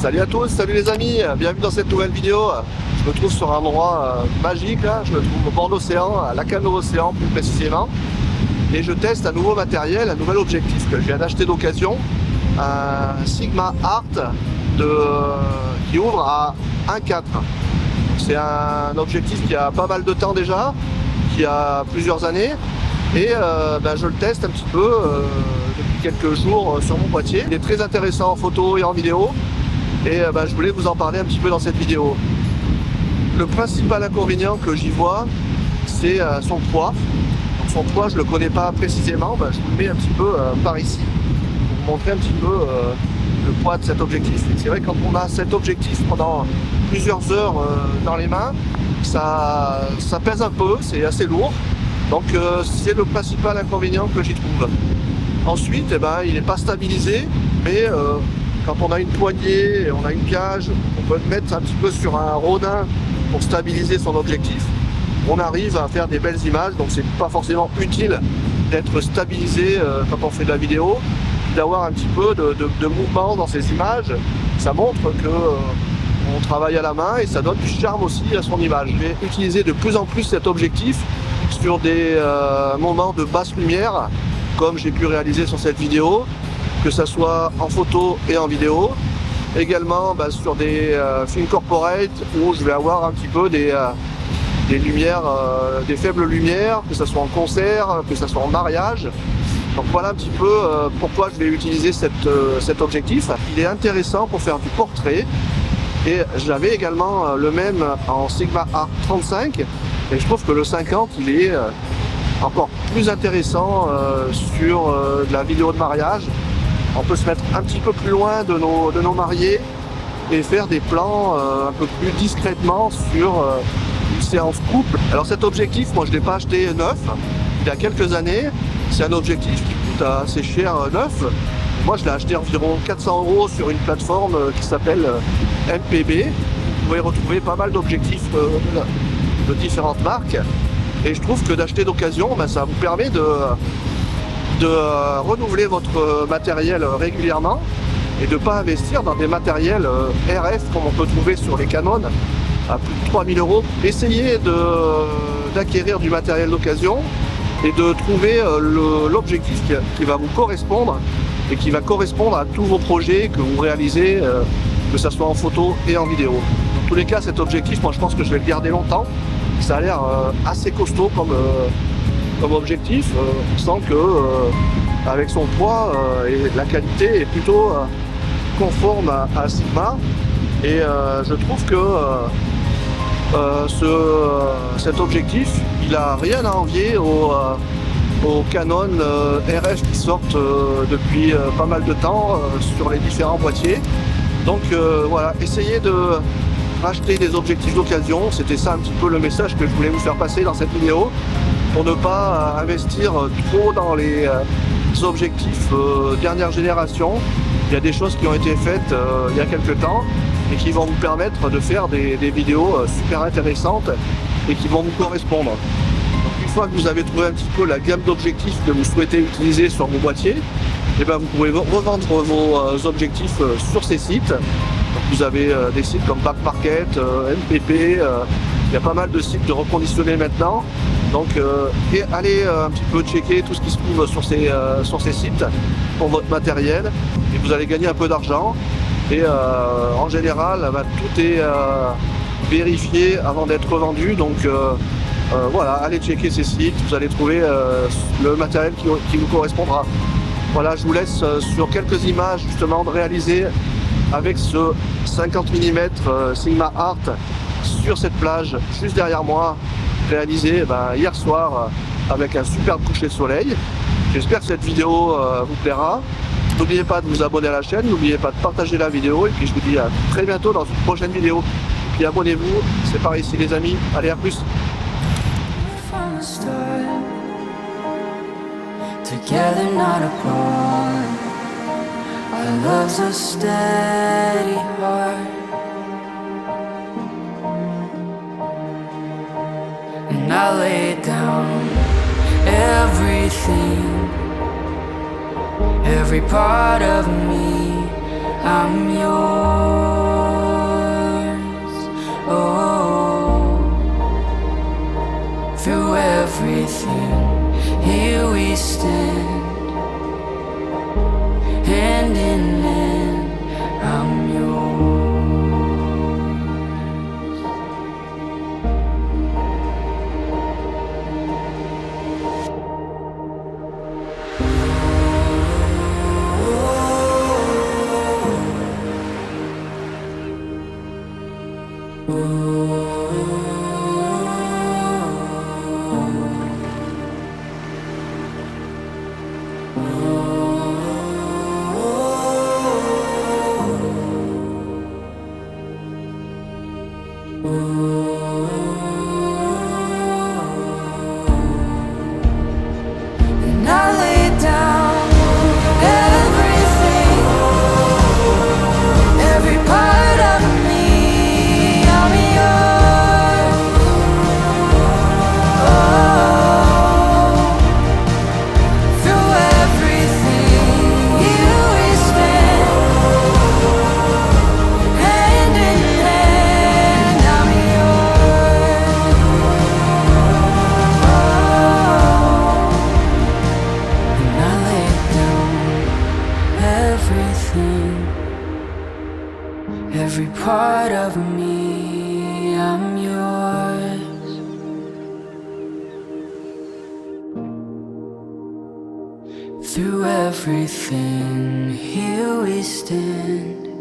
Salut à tous, salut les amis, bienvenue dans cette nouvelle vidéo. Je me trouve sur un endroit magique, là. Je me trouve au bord d'océan, à Lacanau-Océan plus précisément. Et je teste un nouveau matériel, un nouvel objectif que je viens d'acheter d'occasion. Un Sigma Art qui ouvre à 1.4. C'est un objectif qui a pas mal de temps déjà, qui a plusieurs années. Et je le teste un petit peu depuis quelques jours sur mon boîtier. Il est très intéressant en photo et en vidéo. Et je voulais vous en parler un petit peu dans cette vidéo. Le principal inconvénient que j'y vois, c'est son poids. Donc son poids, je ne le connais pas précisément. Je vous le mets un petit peu par ici pour vous montrer un petit peu le poids de cet objectif. Et c'est vrai que quand on a cet objectif pendant plusieurs heures dans les mains, ça pèse un peu, c'est assez lourd. Donc c'est le principal inconvénient que j'y trouve. Ensuite, il n'est pas stabilisé, mais quand on a une poignée, on a une cage, on peut le mettre un petit peu sur un rodin pour stabiliser son objectif. On arrive à faire des belles images, donc c'est pas forcément utile d'être stabilisé quand on fait de la vidéo, d'avoir un petit peu de mouvement dans ces images. Ça montre que on travaille à la main et ça donne du charme aussi à son image. Je vais utiliser de plus en plus cet objectif sur des moments de basse lumière, comme j'ai pu réaliser sur cette vidéo, que ça soit en photo et en vidéo. Également sur des films corporate où je vais avoir un petit peu des lumières, des faibles lumières, que ce soit en concert, que ce soit en mariage. Donc voilà un petit peu pourquoi je vais utiliser cet objectif. Il est intéressant pour faire du portrait. Et j'avais également le même en Sigma Art 35. Et je trouve que le 50, il est encore plus intéressant sur de la vidéo de mariage. On peut se mettre un petit peu plus loin de nos mariés et faire des plans un peu plus discrètement sur une séance couple. Alors cet objectif, moi je ne l'ai pas acheté neuf, il y a quelques années. C'est un objectif qui coûte assez cher neuf. Moi je l'ai acheté environ 400 € sur une plateforme qui s'appelle MPB. Vous pouvez retrouver pas mal d'objectifs de différentes marques. Et je trouve que d'acheter d'occasion, ça vous permet de renouveler votre matériel régulièrement et de ne pas investir dans des matériels RF comme on peut trouver sur les Canon à plus de 3000 €. Essayez d'acquérir du matériel d'occasion et de trouver l'objectif qui va vous correspondre et qui va correspondre à tous vos projets que vous réalisez, que ce soit en photo et en vidéo. Dans tous les cas, cet objectif, moi je pense que je vais le garder longtemps. Ça a l'air assez costaud comme objectif, sans que avec son poids et la qualité est plutôt conforme à Sigma. Et je trouve que cet objectif, il a rien à envier aux Canon RF qui sortent depuis pas mal de temps sur les différents boîtiers. Donc voilà, essayez de racheter des objectifs d'occasion. C'était ça un petit peu le message que je voulais vous faire passer dans cette vidéo, pour ne pas investir trop dans les objectifs dernière génération. Il y a des choses qui ont été faites il y a quelques temps et qui vont vous permettre de faire des vidéos super intéressantes et qui vont vous correspondre. Donc, une fois que vous avez trouvé un petit peu la gamme d'objectifs que vous souhaitez utiliser sur vos boîtiers, vous pouvez revendre vos objectifs sur ces sites. Donc, vous avez des sites comme Back Market, MPP, il y a pas mal de sites de reconditionnés maintenant. Donc allez un petit peu checker tout ce qui se trouve sur ces sites pour votre matériel et vous allez gagner un peu d'argent. Et en général, tout est vérifié avant d'être vendu. Donc voilà, allez checker ces sites, vous allez trouver le matériel qui vous correspondra. Voilà, je vous laisse sur quelques images justement de réaliser avec ce 50 mm Sigma Art sur cette plage juste derrière moi, réalisé hier soir avec un superbe coucher de soleil. J'espère que cette vidéo vous plaira. N'oubliez pas de vous abonner à la chaîne, n'oubliez pas de partager la vidéo et puis je vous dis à très bientôt dans une prochaine vidéo. Et puis abonnez-vous, c'est par ici les amis, allez à plus. Together, not apart. Our love's a steady heart. And I lay down everything, every part of me, I'm yours. And I lay down everything, every part of me. I'm yours. Oh, through everything you stand, hand in hand. I'm yours. And I lay down everything, every part of me. I'm yours. Through everything, here we stand.